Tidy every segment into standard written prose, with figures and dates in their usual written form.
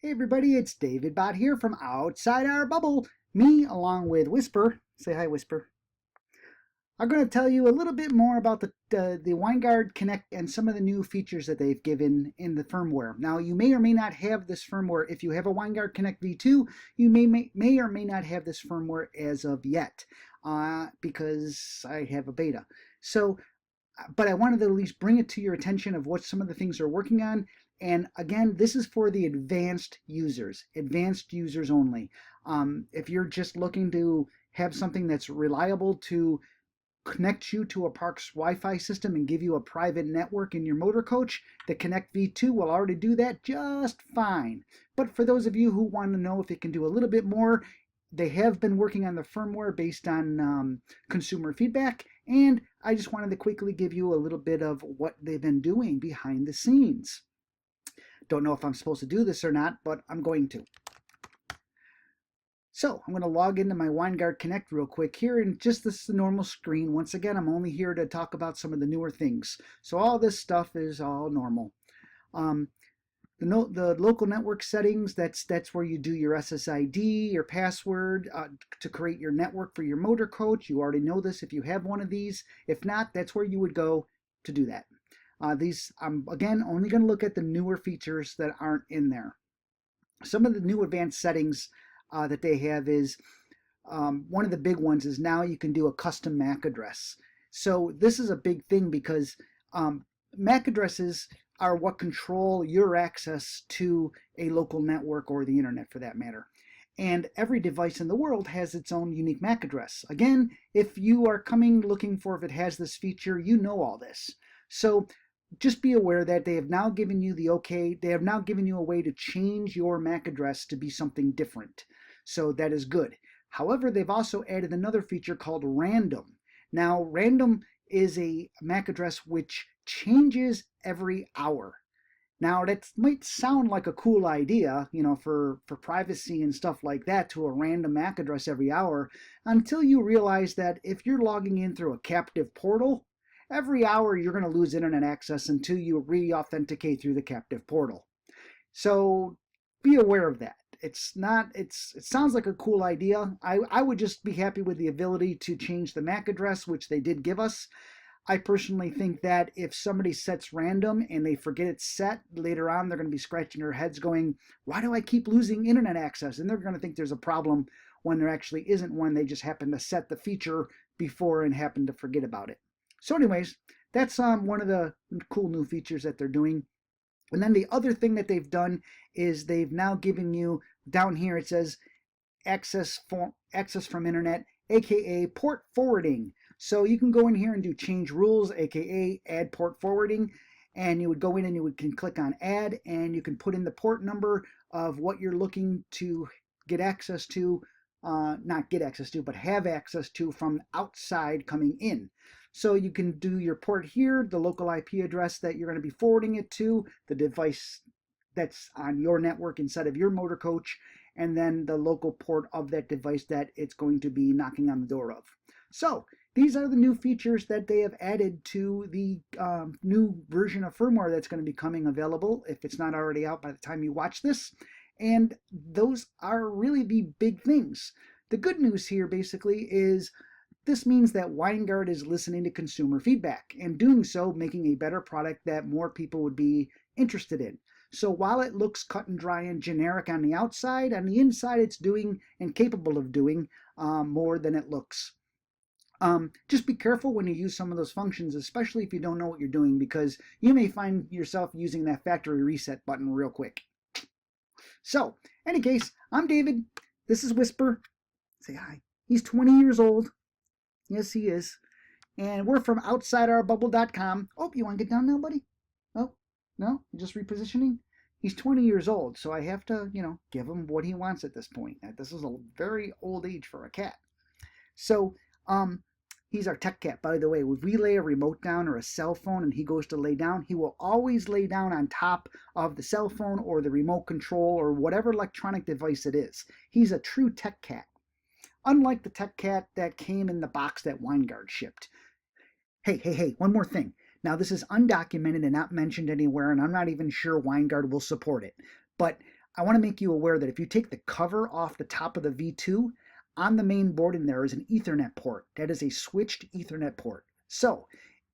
Hey everybody, it's David Bot here from outside our bubble. Me, along with Whisper, say hi Whisper, are going to tell you a little bit more about the Winegard ConnecT and some of the new features that they've given in the firmware. Now, you may or may not have this firmware. If you have a Winegard ConnecT V2, you may or may not have this firmware as of yet because I have a beta. So, but I wanted to at least bring it to your attention of what some of the things they're working on. And again, this is for the advanced users only. If you're just looking to have something that's reliable to connect you to a park's Wi-Fi system and give you a private network in your motor coach, the ConnecT V2 will already do that just fine. But for those of you who want to know if it can do a little bit more, they have been working on the firmware based on consumer feedback, and I just wanted to quickly give you a little bit of what they've been doing behind the scenes. Don't know if I'm supposed to do this or not, but I'm going to. So I'm going to log into my Winegard ConnecT real quick here, and just this is the normal screen. Once again, I'm only here to talk about some of the newer things. So all this stuff is all normal. The local network settings, that's where you do your SSID, your password to create your network for your motor coach. You already know this if you have one of these. If not, that's where you would go to do that. I'm again only going to look at the newer features that aren't in there. Some of the new advanced settings that they have is one of the big ones is now you can do a custom MAC address. So this is a big thing because MAC addresses are what control your access to a local network or the internet for that matter. And every device in the world has its own unique MAC address. Again, if you are coming looking for if it has this feature, you know all this. So just be aware that they have now given you the okay. They have now given you a way to change your MAC address to be something different. So that is good. However, they've also added another feature called random. Now, random is a MAC address which changes every hour. Now, that might sound like a cool idea, for privacy and stuff like that, to a random MAC address every hour, until you realize that if you're logging in through a captive portal, every hour you're going to lose internet access until you re-authenticate through the captive portal. So be aware of that. It sounds like a cool idea. I would just be happy with the ability to change the MAC address, which they did give us. I personally think that if somebody sets random and they forget it's set, later on they're going to be scratching their heads going, why do I keep losing internet access? And they're going to think there's a problem when there actually isn't one. They just happen to set the feature before and happen to forget about it. So anyways, that's one of the cool new features that they're doing. And then the other thing that they've done is they've now given you, down here it says access from internet, aka port forwarding. So you can go in here and do change rules, aka add port forwarding, and you would go in and you can click on add, and you can put in the port number of what you're looking to get access to, not get access to, but have access to from outside coming in. So you can do your port here, the local IP address that you're going to be forwarding it to, the device that's on your network inside of your motor coach, and then the local port of that device that it's going to be knocking on the door of. So these are the new features that they have added to the new version of firmware that's going to be coming available, if it's not already out by the time you watch this. And those are really the big things. The good news here basically is this means that Winegard is listening to consumer feedback and doing so, making a better product that more people would be interested in. So while it looks cut and dry and generic on the outside, on the inside it's doing and capable of doing more than it looks. Just be careful when you use some of those functions, especially if you don't know what you're doing, because you may find yourself using that factory reset button real quick. So, in any case, I'm David. This is Whisper. Say hi. He's 20 years old. Yes, he is. And we're from OutsideOurBubble.com. Oh, you want to get down now, buddy? Oh, no? Just repositioning? He's 20 years old, so I have to, give him what he wants at this point. This is a very old age for a cat. So, he's our tech cat, by the way. If we lay a remote down or a cell phone and he goes to lay down, he will always lay down on top of the cell phone or the remote control or whatever electronic device it is. He's a true tech cat. Unlike the tech cat that came in the box that Winegard shipped. Hey, one more thing. Now, this is undocumented and not mentioned anywhere, and I'm not even sure Winegard will support it. But I want to make you aware that if you take the cover off the top of the V2, on the main board in there is an Ethernet port. That is a switched Ethernet port. So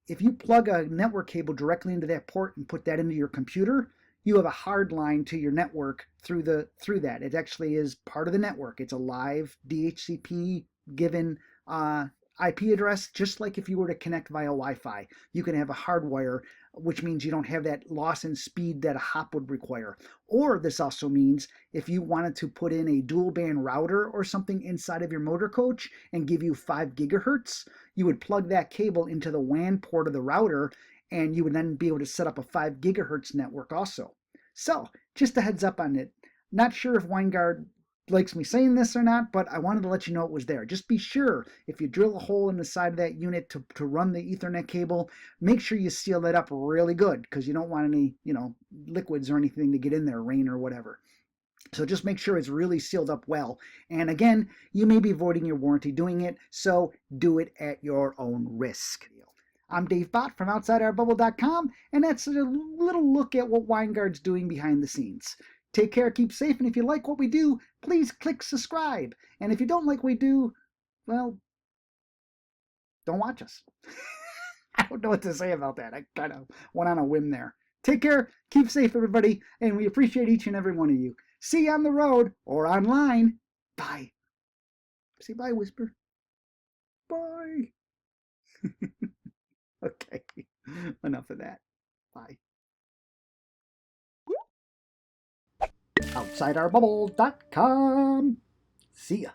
if you plug a network cable directly into that port and put that into your computer, you have a hard line to your network through that. It actually is part of the network. It's a live DHCP given IP address, just like if you were to connect via Wi-Fi. You can have a hardwire, which means you don't have that loss in speed that a hop would require. Or this also means if you wanted to put in a dual band router or something inside of your motor coach and give you 5 gigahertz, you would plug that cable into the WAN port of the router, and you would then be able to set up a 5 gigahertz network also. So just a heads up on it. Not sure if Winegard likes me saying this or not, but I wanted to let you know it was there. Just be sure if you drill a hole in the side of that unit to run the Ethernet cable, make sure you seal that up really good, because you don't want any, liquids or anything to get in there, rain or whatever. So just make sure it's really sealed up well. And again, you may be voiding your warranty doing it, so do it at your own risk. I'm Dave Bott from OutsideOurBubble.com, and that's a little look at what Winegard's doing behind the scenes. Take care, keep safe, and if you like what we do, please click subscribe. And if you don't like what we do, well, don't watch us. I don't know what to say about that. I kind of went on a whim there. Take care, keep safe, everybody, and we appreciate each and every one of you. See you on the road or online. Bye. Say bye, Whisper. Bye. Okay, enough of that. Bye. OutsideOurBubble.com. See ya.